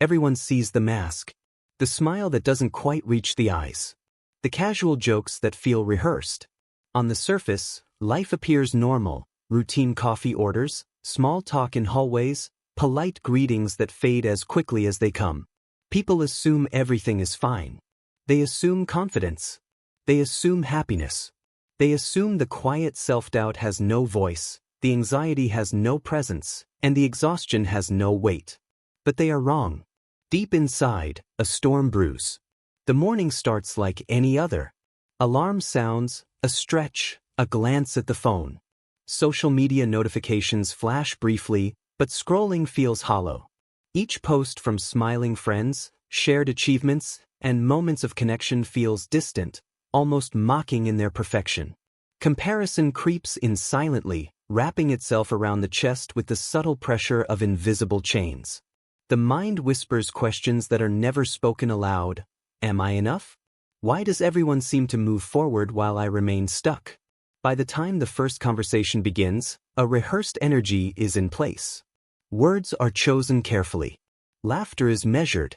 Everyone sees the mask. The smile that doesn't quite reach the eyes. The casual jokes that feel rehearsed. On the surface, life appears normal. Routine coffee orders, small talk in hallways, polite greetings that fade as quickly as they come. People assume everything is fine. They assume confidence. They assume happiness. They assume the quiet self-doubt has no voice, the anxiety has no presence, and the exhaustion has no weight. But they are wrong. Deep inside, a storm brews. The morning starts like any other. Alarm sounds, a stretch, a glance at the phone. Social media notifications flash briefly, but scrolling feels hollow. Each post from smiling friends, shared achievements, and moments of connection feels distant, almost mocking in their perfection. Comparison creeps in silently, wrapping itself around the chest with the subtle pressure of invisible chains. The mind whispers questions that are never spoken aloud. Am I enough? Why does everyone seem to move forward while I remain stuck? By the time the first conversation begins, a rehearsed energy is in place. Words are chosen carefully. Laughter is measured.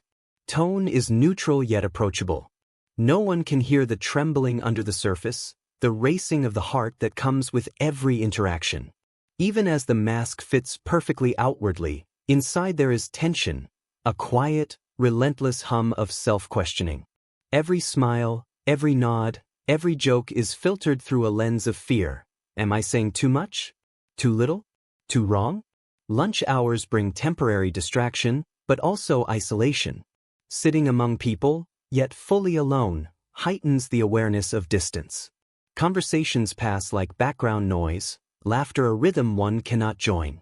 Tone is neutral yet approachable. No one can hear the trembling under the surface, the racing of the heart that comes with every interaction. Even as the mask fits perfectly outwardly, inside there is tension, a quiet, relentless hum of self-questioning. Every smile, every nod, every joke is filtered through a lens of fear. Am I saying too much? Too little? Too wrong? Lunch hours bring temporary distraction, but also isolation. Sitting among people, yet fully alone, heightens the awareness of distance. Conversations pass like background noise, laughter a rhythm one cannot join.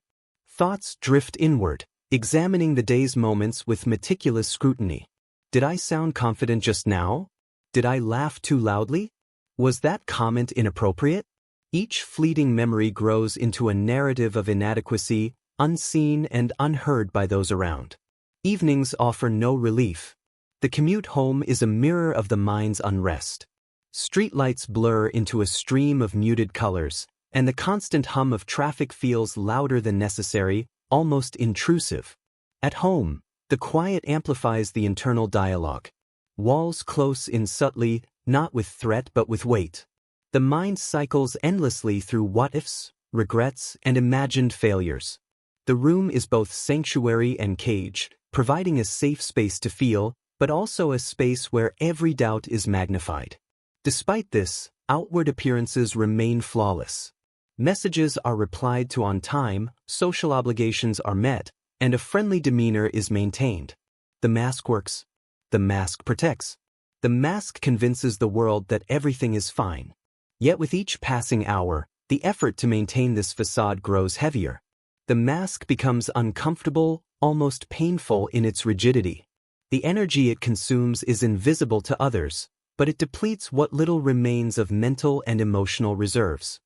Thoughts drift inward, examining the day's moments with meticulous scrutiny. Did I sound confident just now? Did I laugh too loudly? Was that comment inappropriate? Each fleeting memory grows into a narrative of inadequacy, unseen and unheard by those around. Evenings offer no relief. The commute home is a mirror of the mind's unrest. Streetlights blur into a stream of muted colors, and the constant hum of traffic feels louder than necessary, almost intrusive. At home, the quiet amplifies the internal dialogue. Walls close in subtly, not with threat but with weight. The mind cycles endlessly through what-ifs, regrets, and imagined failures. The room is both sanctuary and cage, providing a safe space to feel, but also a space where every doubt is magnified. Despite this, outward appearances remain flawless. Messages are replied to on time, social obligations are met, and a friendly demeanor is maintained. The mask works. The mask protects. The mask convinces the world that everything is fine. Yet with each passing hour, the effort to maintain this facade grows heavier. The mask becomes uncomfortable, almost painful in its rigidity. The energy it consumes is invisible to others, but it depletes what little remains of mental and emotional reserves.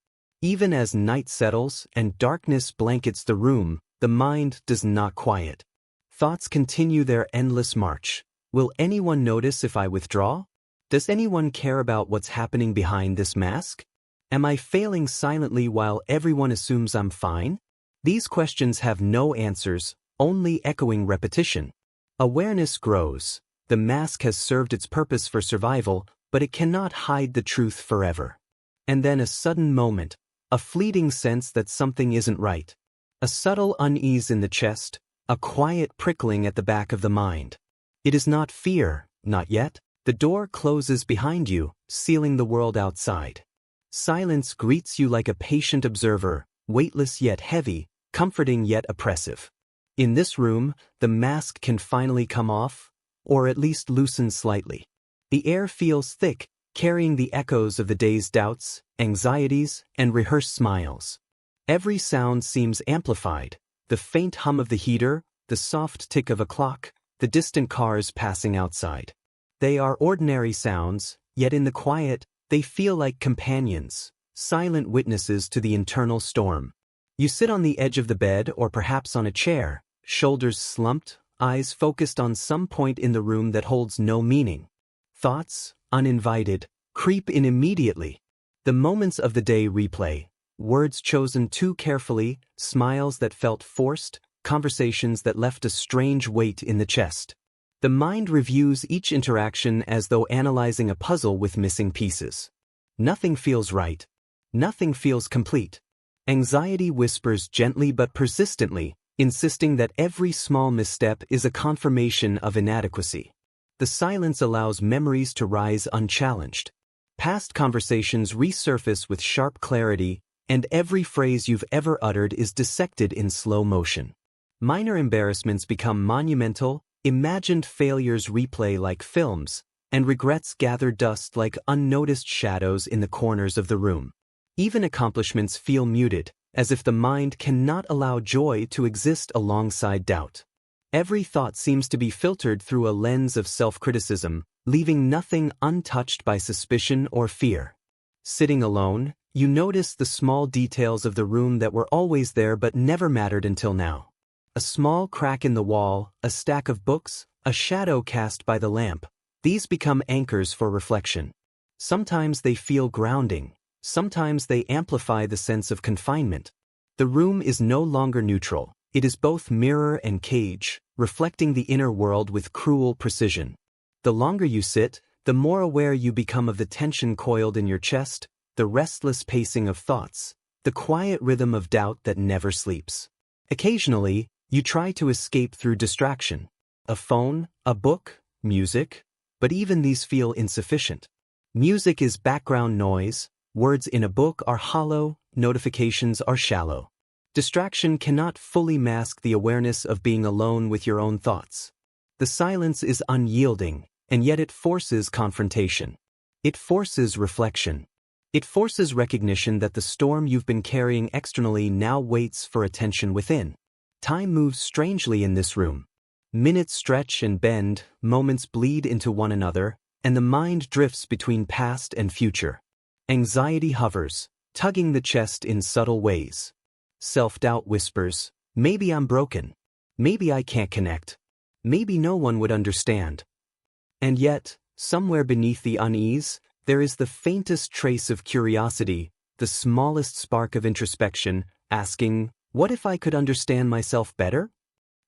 Even as night settles and darkness blankets the room, the mind does not quiet. Thoughts continue their endless march. Will anyone notice if I withdraw? Does anyone care about what's happening behind this mask? Am I failing silently while everyone assumes I'm fine? These questions have no answers, only echoing repetition. Awareness grows. The mask has served its purpose for survival, but it cannot hide the truth forever. And then a sudden moment, a fleeting sense that something isn't right. A subtle unease in the chest, a quiet prickling at the back of the mind. It is not fear, not yet. The door closes behind you, sealing the world outside. Silence greets you like a patient observer, weightless yet heavy, comforting yet oppressive. In this room, the mask can finally come off, or at least loosen slightly. The air feels thick, carrying the echoes of the day's doubts, anxieties, and rehearsed smiles. Every sound seems amplified, the faint hum of the heater, the soft tick of a clock, the distant cars passing outside. They are ordinary sounds, yet in the quiet, they feel like companions, silent witnesses to the internal storm. You sit on the edge of the bed or perhaps on a chair, shoulders slumped, eyes focused on some point in the room that holds no meaning. Thoughts, uninvited, creep in immediately. The moments of the day replay, words chosen too carefully, smiles that felt forced, conversations that left a strange weight in the chest. The mind reviews each interaction as though analyzing a puzzle with missing pieces. Nothing feels right. Nothing feels complete. Anxiety whispers gently but persistently, insisting that every small misstep is a confirmation of inadequacy. The silence allows memories to rise unchallenged. Past conversations resurface with sharp clarity, and every phrase you've ever uttered is dissected in slow motion. Minor embarrassments become monumental, imagined failures replay like films, and regrets gather dust like unnoticed shadows in the corners of the room. Even accomplishments feel muted, as if the mind cannot allow joy to exist alongside doubt. Every thought seems to be filtered through a lens of self-criticism, leaving nothing untouched by suspicion or fear. Sitting alone, you notice the small details of the room that were always there but never mattered until now. A small crack in the wall, a stack of books, a shadow cast by the lamp. These become anchors for reflection. Sometimes they feel grounding. Sometimes they amplify the sense of confinement. The room is no longer neutral. It is both mirror and cage, reflecting the inner world with cruel precision. The longer you sit, the more aware you become of the tension coiled in your chest, the restless pacing of thoughts, the quiet rhythm of doubt that never sleeps. Occasionally, you try to escape through distraction. A phone, a book, music, but even these feel insufficient. Music is background noise, words in a book are hollow, notifications are shallow. Distraction cannot fully mask the awareness of being alone with your own thoughts. The silence is unyielding, and yet it forces confrontation. It forces reflection. It forces recognition that the storm you've been carrying externally now waits for attention within. Time moves strangely in this room. Minutes stretch and bend, moments bleed into one another, and the mind drifts between past and future. Anxiety hovers, tugging the chest in subtle ways. Self-doubt whispers, maybe I'm broken. Maybe I can't connect. Maybe no one would understand. And yet, somewhere beneath the unease, there is the faintest trace of curiosity, the smallest spark of introspection, asking, what if I could understand myself better?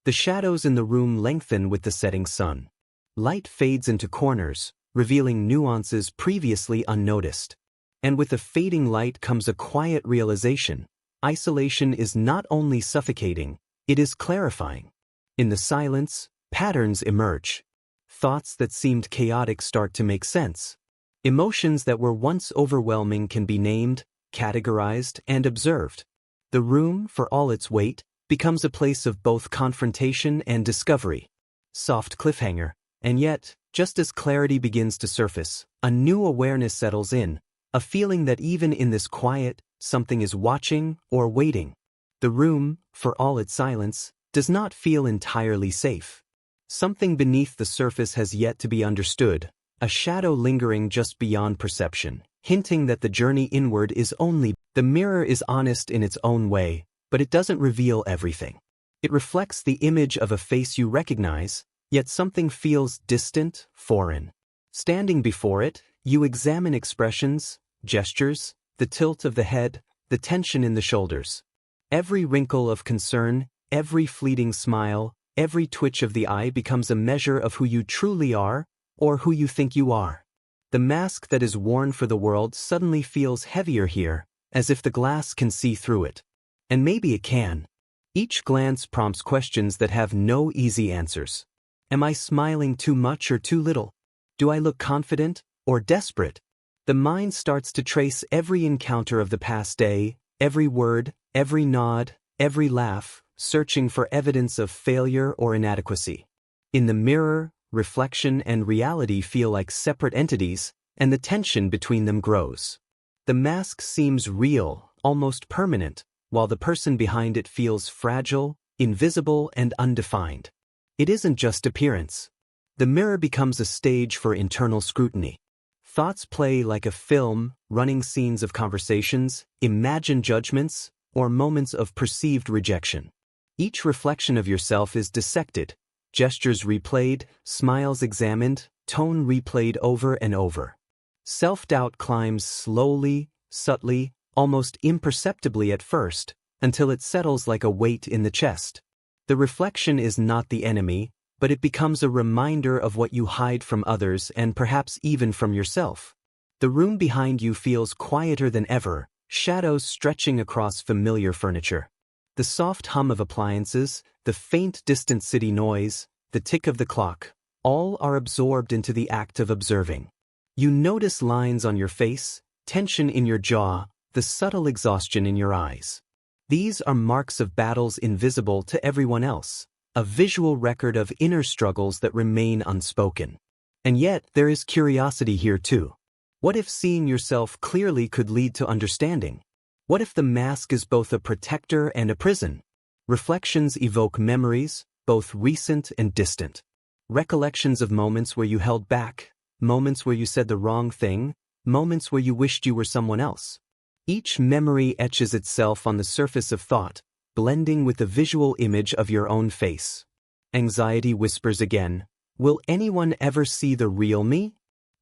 The shadows in the room lengthen with the setting sun. Light fades into corners, revealing nuances previously unnoticed. And with the fading light comes a quiet realization. Isolation is not only suffocating, it is clarifying. In the silence, patterns emerge. Thoughts that seemed chaotic start to make sense. Emotions that were once overwhelming can be named, categorized, and observed. The room, for all its weight, becomes a place of both confrontation and discovery. Soft cliffhanger, and yet, just as clarity begins to surface, a new awareness settles in, a feeling that even in this quiet, something is watching or waiting. The room, for all its silence, does not feel entirely safe. Something beneath the surface has yet to be understood, a shadow lingering just beyond perception, hinting that the journey inward is only. The mirror is honest in its own way, but it doesn't reveal everything. It reflects the image of a face you recognize, yet something feels distant, foreign. Standing before it, you examine expressions, gestures, the tilt of the head, the tension in the shoulders. Every wrinkle of concern, every fleeting smile, every twitch of the eye becomes a measure of who you truly are, or who you think you are. The mask that is worn for the world suddenly feels heavier here, as if the glass can see through it. And maybe it can. Each glance prompts questions that have no easy answers. Am I smiling too much or too little? Do I look confident or desperate? The mind starts to trace every encounter of the past day, every word, every nod, every laugh, searching for evidence of failure or inadequacy. In the mirror, reflection and reality feel like separate entities, and the tension between them grows. The mask seems real, almost permanent, while the person behind it feels fragile, invisible, and undefined. It isn't just appearance. The mirror becomes a stage for internal scrutiny. Thoughts play like a film, running scenes of conversations, imagined judgments, or moments of perceived rejection. Each reflection of yourself is dissected, gestures replayed, smiles examined, tone replayed over and over. Self-doubt climbs slowly, subtly, almost imperceptibly at first, until it settles like a weight in the chest. The reflection is not the enemy, but it becomes a reminder of what you hide from others and perhaps even from yourself. The room behind you feels quieter than ever, shadows stretching across familiar furniture. The soft hum of appliances, the faint distant city noise, the tick of the clock, all are absorbed into the act of observing. You notice lines on your face, tension in your jaw, the subtle exhaustion in your eyes. These are marks of battles invisible to everyone else, a visual record of inner struggles that remain unspoken. And yet, there is curiosity here too. What if seeing yourself clearly could lead to understanding? What if the mask is both a protector and a prison? Reflections evoke memories, both recent and distant. Recollections of moments where you held back, moments where you said the wrong thing, moments where you wished you were someone else. Each memory etches itself on the surface of thought, blending with the visual image of your own face. Anxiety whispers again, will anyone ever see the real me?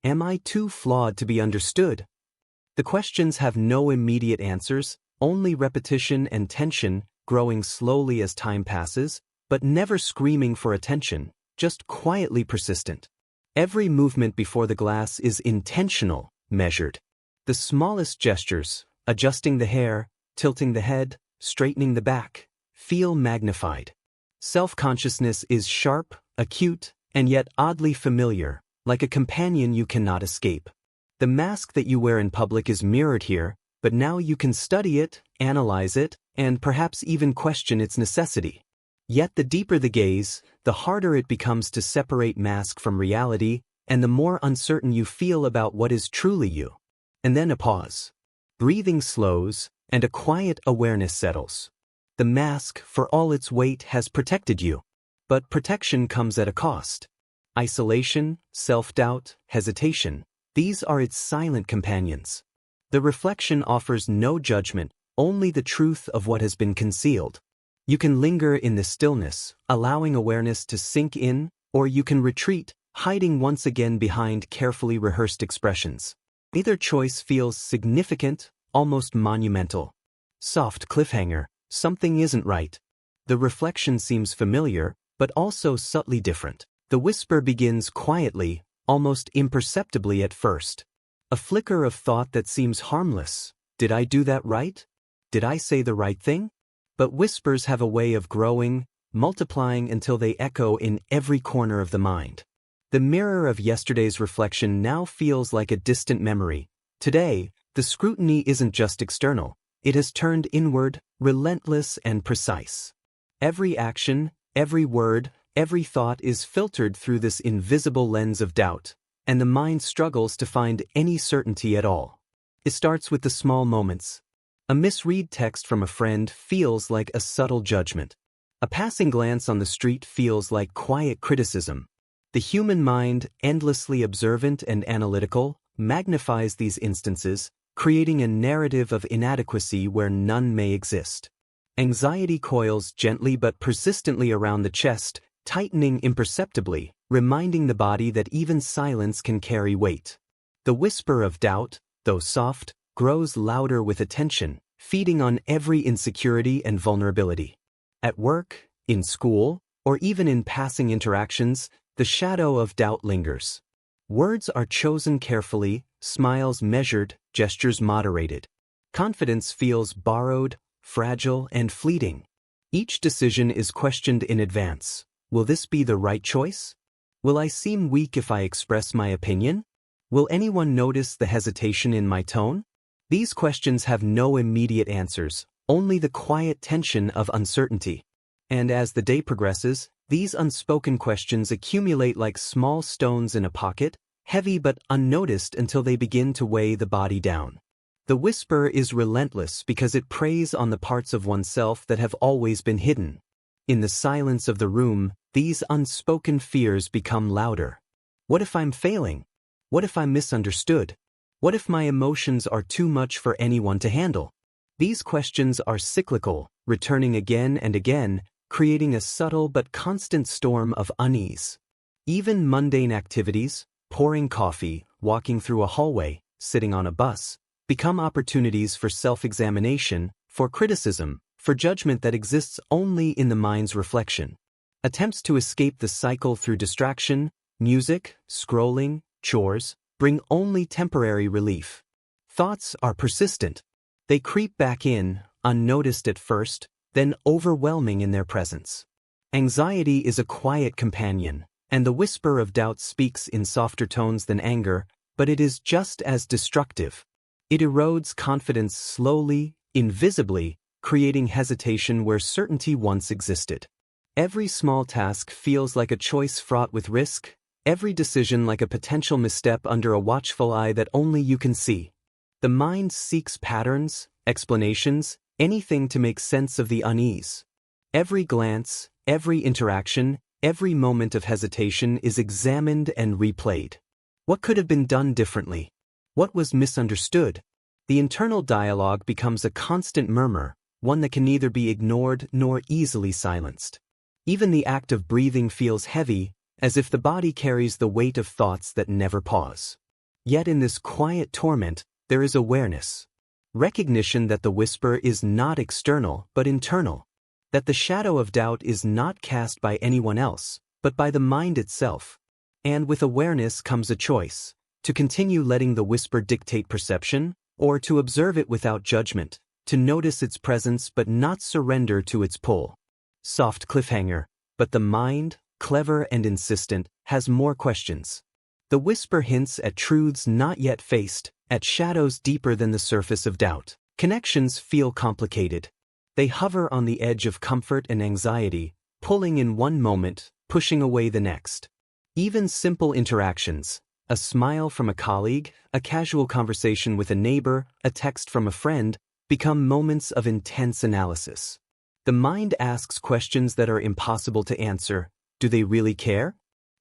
Am I too flawed to be understood? The questions have no immediate answers, only repetition and tension, growing slowly as time passes, but never screaming for attention, just quietly persistent. Every movement before the glass is intentional, measured. The smallest gestures, adjusting the hair, tilting the head, straightening the back, feel magnified. Self-consciousness is sharp, acute, and yet oddly familiar, like a companion you cannot escape. The mask that you wear in public is mirrored here, but now you can study it, analyze it, and perhaps even question its necessity. Yet the deeper the gaze, the harder it becomes to separate mask from reality, and the more uncertain you feel about what is truly you. And then a pause. Breathing slows, and a quiet awareness settles. The mask, for all its weight, has protected you. But protection comes at a cost. Isolation, self-doubt, hesitation, these are its silent companions. The reflection offers no judgment, only the truth of what has been concealed. You can linger in the stillness, allowing awareness to sink in, or you can retreat, hiding once again behind carefully rehearsed expressions. Either choice feels significant, almost monumental. Soft cliffhanger, something isn't right. The reflection seems familiar, but also subtly different. The whisper begins quietly, almost imperceptibly at first. A flicker of thought that seems harmless. Did I do that right? Did I say the right thing? But whispers have a way of growing, multiplying until they echo in every corner of the mind. The mirror of yesterday's reflection now feels like a distant memory. Today, the scrutiny isn't just external. It has turned inward, relentless and precise. Every action, every word, every thought is filtered through this invisible lens of doubt, and the mind struggles to find any certainty at all. It starts with the small moments. A misread text from a friend feels like a subtle judgment. A passing glance on the street feels like quiet criticism. The human mind, endlessly observant and analytical, magnifies these instances, creating a narrative of inadequacy where none may exist. Anxiety coils gently but persistently around the chest, tightening imperceptibly, reminding the body that even silence can carry weight. The whisper of doubt, though soft, grows louder with attention, feeding on every insecurity and vulnerability. At work, in school, or even in passing interactions, the shadow of doubt lingers. Words are chosen carefully, smiles measured, gestures moderated. Confidence feels borrowed, fragile, and fleeting. Each decision is questioned in advance. Will this be the right choice? Will I seem weak if I express my opinion? Will anyone notice the hesitation in my tone? These questions have no immediate answers, only the quiet tension of uncertainty. And as the day progresses, these unspoken questions accumulate like small stones in a pocket, heavy but unnoticed until they begin to weigh the body down. The whisper is relentless because it preys on the parts of oneself that have always been hidden. In the silence of the room, these unspoken fears become louder. What if I'm failing? What if I'm misunderstood? What if my emotions are too much for anyone to handle? These questions are cyclical, returning again and again, creating a subtle but constant storm of unease. Even mundane activities, pouring coffee, walking through a hallway, sitting on a bus, become opportunities for self-examination, for criticism, for judgment that exists only in the mind's reflection. Attempts to escape the cycle through distraction, music, scrolling, chores, bring only temporary relief. Thoughts are persistent. They creep back in, unnoticed at first, then overwhelming in their presence. Anxiety is a quiet companion, and the whisper of doubt speaks in softer tones than anger, but it is just as destructive. It erodes confidence slowly, invisibly, creating hesitation where certainty once existed. Every small task feels like a choice fraught with risk, every decision like a potential misstep under a watchful eye that only you can see. The mind seeks patterns, explanations, anything to make sense of the unease. Every glance, every interaction, every moment of hesitation is examined and replayed. What could have been done differently? What was misunderstood? The internal dialogue becomes a constant murmur, one that can neither be ignored nor easily silenced. Even the act of breathing feels heavy, as if the body carries the weight of thoughts that never pause. Yet in this quiet torment, there is awareness. Recognition that the whisper is not external but internal. That the shadow of doubt is not cast by anyone else, but by the mind itself. And with awareness comes a choice, to continue letting the whisper dictate perception, or to observe it without judgment, to notice its presence but not surrender to its pull. Soft cliffhanger, but the mind, clever and insistent, has more questions. The whisper hints at truths not yet faced, at shadows deeper than the surface of doubt. Connections feel complicated. They hover on the edge of comfort and anxiety, pulling in one moment, pushing away the next. Even simple interactions, a smile from a colleague, a casual conversation with a neighbor, a text from a friend, become moments of intense analysis. The mind asks questions that are impossible to answer. Do they really care?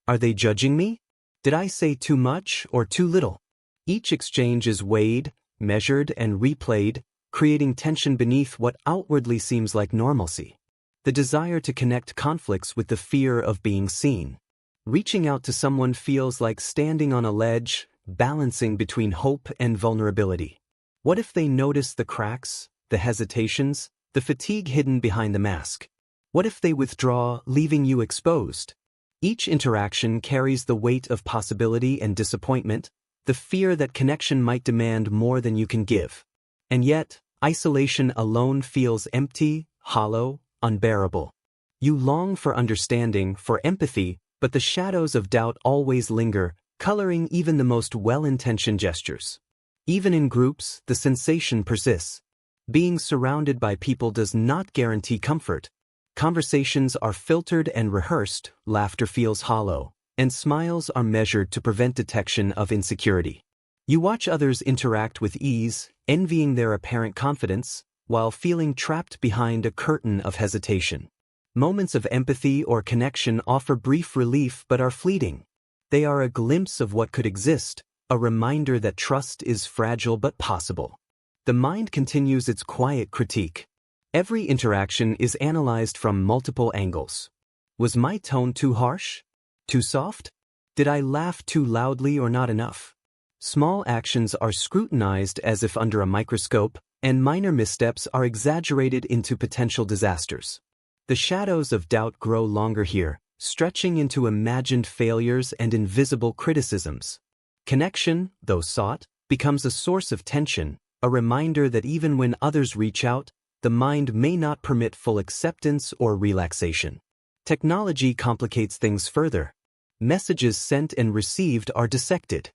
Are they judging me? Did I say too much or too little? Each exchange is weighed, measured, and replayed, creating tension beneath what outwardly seems like normalcy. The desire to connect conflicts with the fear of being seen. Reaching out to someone feels like standing on a ledge, balancing between hope and vulnerability. What if they notice the cracks, the hesitations, the fatigue hidden behind the mask? What if they withdraw, leaving you exposed? Each interaction carries the weight of possibility and disappointment, the fear that connection might demand more than you can give. And yet, isolation alone feels empty, hollow, unbearable. You long for understanding, for empathy, but the shadows of doubt always linger, coloring even the most well-intentioned gestures. Even in groups, the sensation persists. Being surrounded by people does not guarantee comfort. Conversations are filtered and rehearsed, laughter feels hollow, and smiles are measured to prevent detection of insecurity. You watch others interact with ease, envying their apparent confidence, while feeling trapped behind a curtain of hesitation. Moments of empathy or connection offer brief relief but are fleeting. They are a glimpse of what could exist, a reminder that trust is fragile but possible. The mind continues its quiet critique. Every interaction is analyzed from multiple angles. Was my tone too harsh? Too soft? Did I laugh too loudly or not enough? Small actions are scrutinized as if under a microscope, and minor missteps are exaggerated into potential disasters. The shadows of doubt grow longer here, stretching into imagined failures and invisible criticisms. Connection, though sought, becomes a source of tension, a reminder that even when others reach out, the mind may not permit full acceptance or relaxation. Technology complicates things further. Messages sent and received are dissected.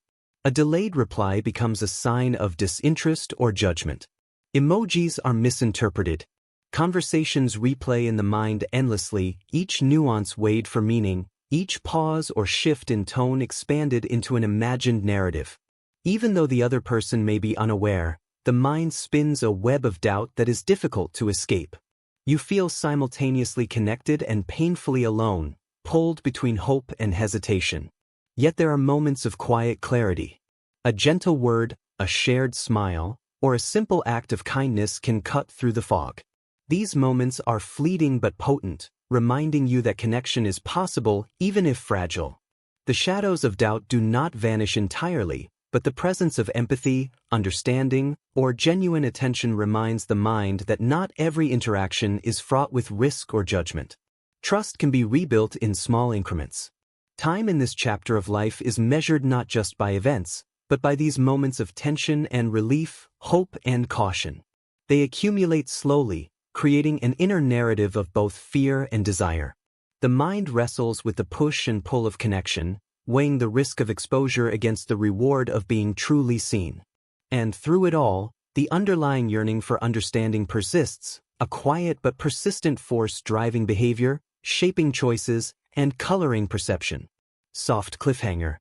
A delayed reply becomes a sign of disinterest or judgment. Emojis are misinterpreted. Conversations replay in the mind endlessly, each nuance weighed for meaning, each pause or shift in tone expanded into an imagined narrative. Even though the other person may be unaware, the mind spins a web of doubt that is difficult to escape. You feel simultaneously connected and painfully alone, pulled between hope and hesitation. Yet there are moments of quiet clarity. A gentle word, a shared smile, or a simple act of kindness can cut through the fog. These moments are fleeting but potent, reminding you that connection is possible even if fragile. The shadows of doubt do not vanish entirely, but the presence of empathy, understanding, or genuine attention reminds the mind that not every interaction is fraught with risk or judgment. Trust can be rebuilt in small increments. Time in this chapter of life is measured not just by events, but by these moments of tension and relief, hope and caution. They accumulate slowly, creating an inner narrative of both fear and desire. The mind wrestles with the push and pull of connection, weighing the risk of exposure against the reward of being truly seen. And through it all, the underlying yearning for understanding persists, a quiet but persistent force driving behavior, shaping choices, and coloring perception. Soft cliffhanger.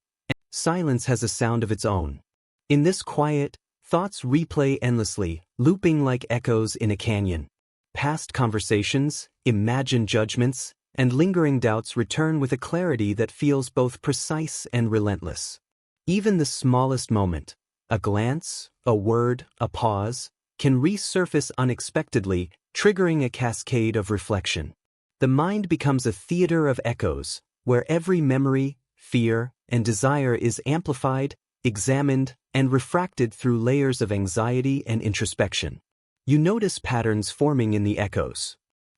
Silence has a sound of its own. In this quiet, thoughts replay endlessly, looping like echoes in a canyon. Past conversations, imagined judgments, and lingering doubts return with a clarity that feels both precise and relentless. Even the smallest moment, a glance, a word, a pause, can resurface unexpectedly, triggering a cascade of reflection. The mind becomes a theater of echoes, where every memory, fear, and desire is amplified, examined, and refracted through layers of anxiety and introspection. You notice patterns forming in the echoes.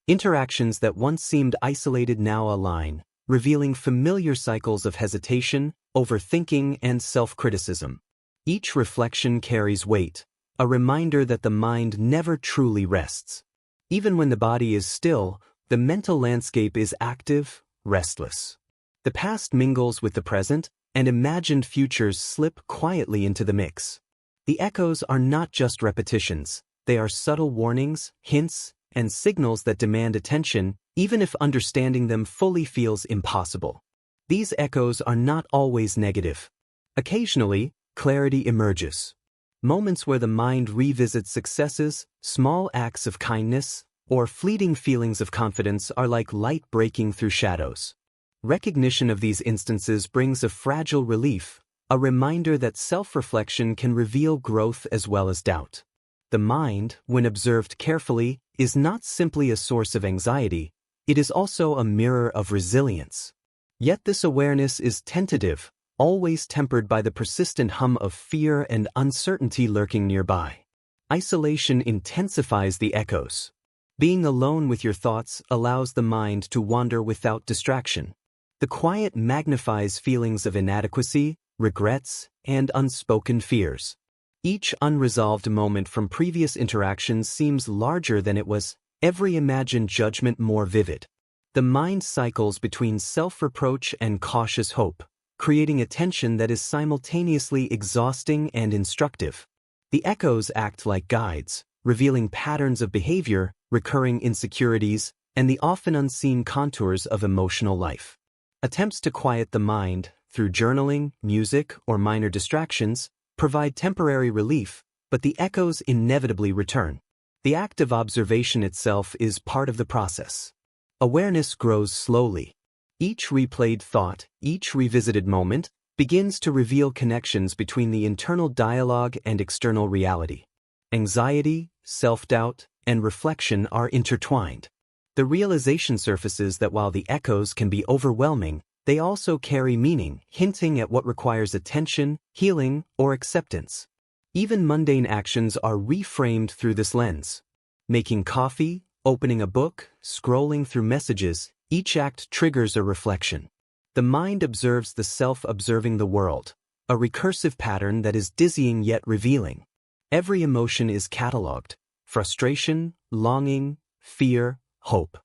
Interactions that once seemed isolated now align, revealing familiar cycles of hesitation, overthinking, and self-criticism. Each reflection carries weight, a reminder that the mind never truly rests. Even when the body is still, the mental landscape is active, restless. The past mingles with the present, and imagined futures slip quietly into the mix. The echoes are not just repetitions, they are subtle warnings, hints, and signals that demand attention, even if understanding them fully feels impossible. These echoes are not always negative. Occasionally, clarity emerges. Moments where the mind revisits successes, small acts of kindness, or fleeting feelings of confidence are like light breaking through shadows. Recognition of these instances brings a fragile relief, a reminder that self-reflection can reveal growth as well as doubt. The mind, when observed carefully, is not simply a source of anxiety, it is also a mirror of resilience. Yet this awareness is tentative, always tempered by the persistent hum of fear and uncertainty lurking nearby. Isolation intensifies the echoes. Being alone with your thoughts allows the mind to wander without distraction. The quiet magnifies feelings of inadequacy, regrets, and unspoken fears. Each unresolved moment from previous interactions seems larger than it was, every imagined judgment more vivid. The mind cycles between self-reproach and cautious hope, creating a tension that is simultaneously exhausting and instructive. The echoes act like guides, revealing patterns of behavior, recurring insecurities, and the often unseen contours of emotional life. Attempts to quiet the mind, through journaling, music, or minor distractions, provide temporary relief, but the echoes inevitably return. The act of observation itself is part of the process. Awareness grows slowly. Each replayed thought, each revisited moment, begins to reveal connections between the internal dialogue and external reality. Anxiety, self-doubt, and reflection are intertwined. The realization surfaces that while the echoes can be overwhelming, they also carry meaning, hinting at what requires attention, healing, or acceptance. Even mundane actions are reframed through this lens. Making coffee, opening a book, scrolling through messages, each act triggers a reflection. The mind observes the self observing the world, a recursive pattern that is dizzying yet revealing. Every emotion is catalogued: frustration, longing, fear, hope.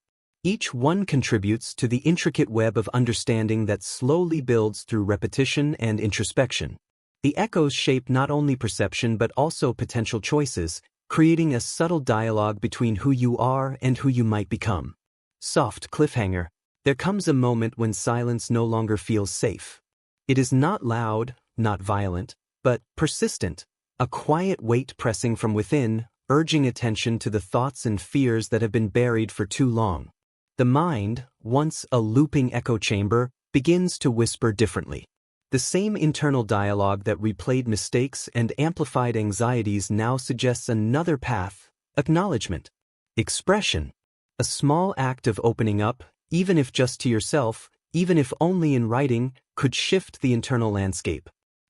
Each one contributes to the intricate web of understanding that slowly builds through repetition and introspection. The echoes shape not only perception but also potential choices, creating a subtle dialogue between who you are and who you might become. Soft cliffhanger. There comes a moment when silence no longer feels safe. It is not loud, not violent, but persistent, a quiet weight pressing from within, urging attention to the thoughts and fears that have been buried for too long. The mind, once a looping echo chamber, begins to whisper differently. The same internal dialogue that replayed mistakes and amplified anxieties now suggests another path: acknowledgement, expression. A small act of opening up, even if just to yourself, even if only in writing, could shift the internal landscape.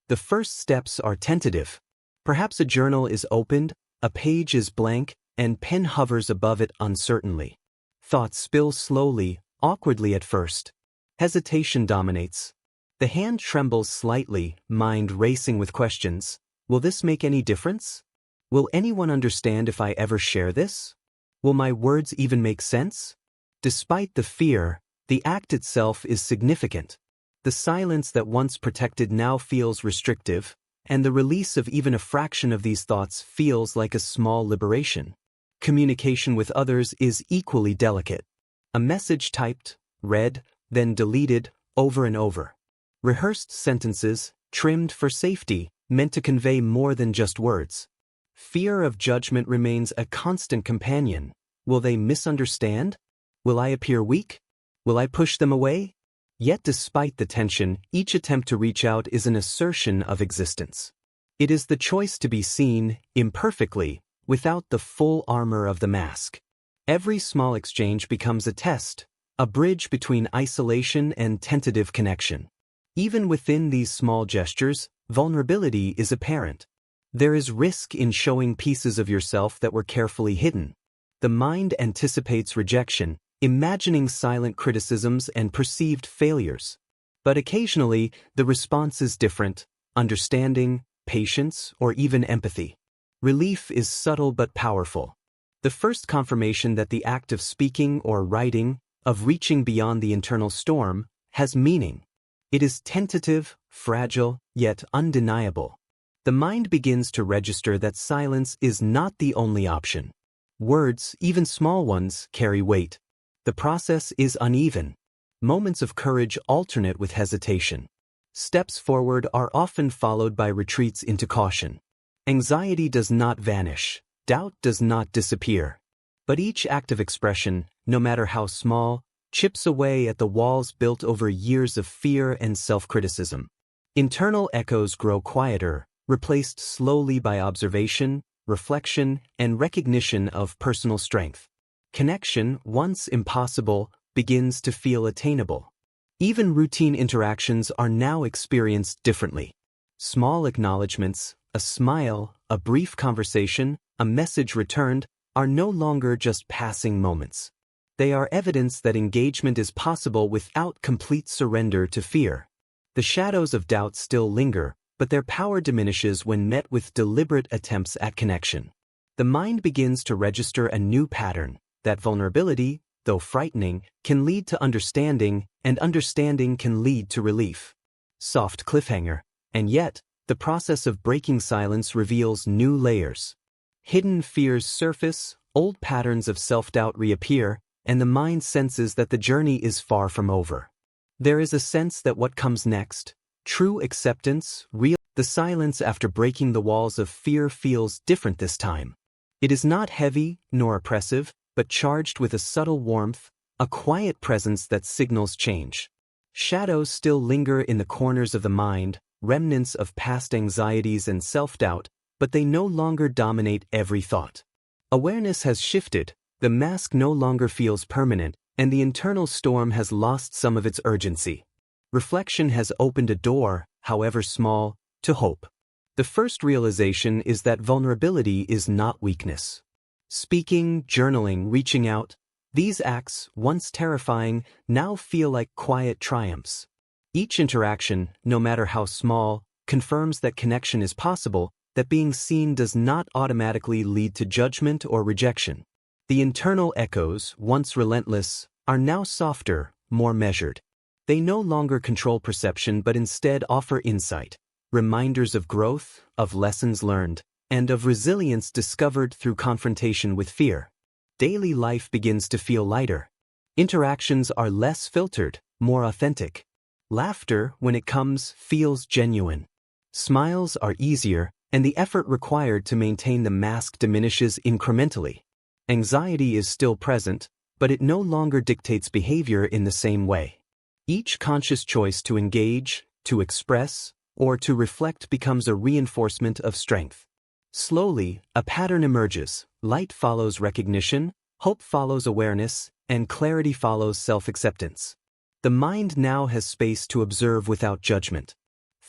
The first steps are tentative. Perhaps a journal is opened, a page is blank, and pen hovers above it uncertainly. Thoughts spill slowly, awkwardly at first. Hesitation dominates. The hand trembles slightly, mind racing with questions. Will this make any difference? Will anyone understand if I ever share this? Will my words even make sense? Despite the fear, the act itself is significant. The silence that once protected now feels restrictive, and the release of even a fraction of these thoughts feels like a small liberation. Communication with others is equally delicate. A message typed, read, then deleted, over and over. Rehearsed sentences, trimmed for safety, meant to convey more than just words. Fear of judgment remains a constant companion. Will they misunderstand? Will I appear weak? Will I push them away? Yet despite the tension, each attempt to reach out is an assertion of existence. It is the choice to be seen, imperfectly, without the full armor of the mask. Every small exchange becomes a test, a bridge between isolation and tentative connection. Even within these small gestures, vulnerability is apparent. There is risk in showing pieces of yourself that were carefully hidden. The mind anticipates rejection, imagining silent criticisms and perceived failures. But occasionally, the response is different: understanding, patience, or even empathy. Relief is subtle but powerful. The first confirmation that the act of speaking or writing, of reaching beyond the internal storm, has meaning. It is tentative, fragile, yet undeniable. The mind begins to register that silence is not the only option. Words, even small ones, carry weight. The process is uneven. Moments of courage alternate with hesitation. Steps forward are often followed by retreats into caution. Anxiety does not vanish. Doubt does not disappear. But each act of expression, no matter how small, chips away at the walls built over years of fear and self-criticism. Internal echoes grow quieter, replaced slowly by observation, reflection, and recognition of personal strength. Connection, once impossible, begins to feel attainable. Even routine interactions are now experienced differently. Small acknowledgments, a smile, a brief conversation, a message returned, are no longer just passing moments. They are evidence that engagement is possible without complete surrender to fear. The shadows of doubt still linger, but their power diminishes when met with deliberate attempts at connection. The mind begins to register a new pattern, that vulnerability, though frightening, can lead to understanding, and understanding can lead to relief. Soft cliffhanger. And yet, the process of breaking silence reveals new layers. Hidden fears surface, old patterns of self-doubt reappear, and the mind senses that the journey is far from over. There is a sense that what comes next, true acceptance, the silence after breaking the walls of fear feels different this time. It is not heavy, nor oppressive, but charged with a subtle warmth, a quiet presence that signals change. Shadows still linger in the corners of the mind, remnants of past anxieties and self-doubt, but they no longer dominate every thought. Awareness has shifted, the mask no longer feels permanent, and the internal storm has lost some of its urgency. Reflection has opened a door, however small, to hope. The first realization is that vulnerability is not weakness. Speaking, journaling, reaching out, these acts, once terrifying, now feel like quiet triumphs. Each interaction, no matter how small, confirms that connection is possible, that being seen does not automatically lead to judgment or rejection. The internal echoes, once relentless, are now softer, more measured. They no longer control perception but instead offer insight, reminders of growth, of lessons learned, and of resilience discovered through confrontation with fear. Daily life begins to feel lighter. Interactions are less filtered, more authentic. Laughter, when it comes, feels genuine. Smiles are easier, and the effort required to maintain the mask diminishes incrementally. Anxiety is still present, but it no longer dictates behavior in the same way. Each conscious choice to engage, to express, or to reflect becomes a reinforcement of strength. Slowly, a pattern emerges. Light follows recognition, hope follows awareness, and clarity follows self-acceptance. The mind now has space to observe without judgment.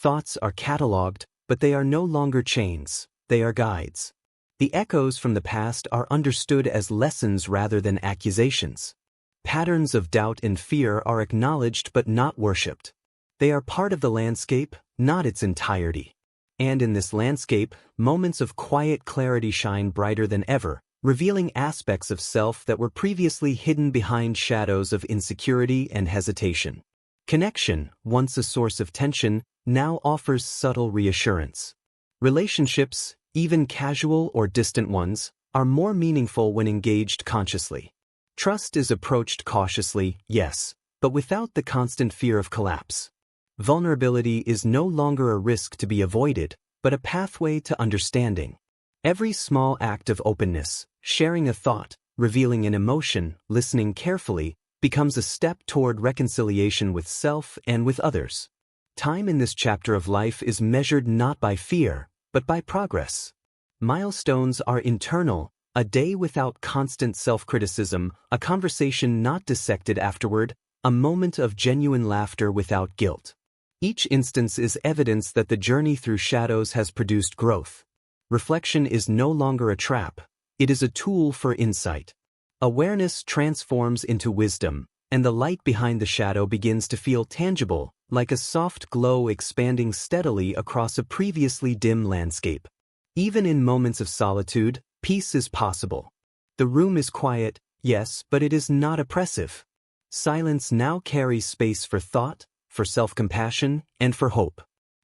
Thoughts are catalogued, but they are no longer chains, they are guides. The echoes from the past are understood as lessons rather than accusations. Patterns of doubt and fear are acknowledged but not worshipped. They are part of the landscape, not its entirety. And in this landscape, moments of quiet clarity shine brighter than ever, revealing aspects of self that were previously hidden behind shadows of insecurity and hesitation. Connection, once a source of tension, now offers subtle reassurance. Relationships, even casual or distant ones, are more meaningful when engaged consciously. Trust is approached cautiously, yes, but without the constant fear of collapse. Vulnerability is no longer a risk to be avoided, but a pathway to understanding. Every small act of openness, sharing a thought, revealing an emotion, listening carefully, becomes a step toward reconciliation with self and with others. Time in this chapter of life is measured not by fear, but by progress. Milestones are internal, a day without constant self-criticism, a conversation not dissected afterward, a moment of genuine laughter without guilt. Each instance is evidence that the journey through shadows has produced growth. Reflection is no longer a trap, it is a tool for insight. Awareness transforms into wisdom, and the light behind the shadow begins to feel tangible, like a soft glow expanding steadily across a previously dim landscape. Even in moments of solitude, peace is possible. The room is quiet, yes, but it is not oppressive. Silence now carries space for thought, for self-compassion, and for hope.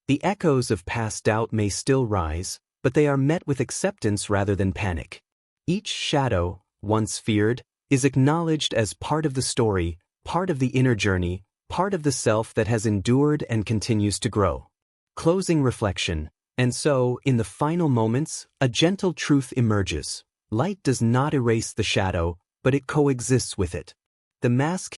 The echoes of past doubt may still rise, but they are met with acceptance rather than panic. Each shadow, once feared, is acknowledged as part of the story, part of the inner journey, part of the self that has endured and continues to grow. Closing reflection. And so, in the final moments, a gentle truth emerges. Light does not erase the shadow, but it coexists with it. The mask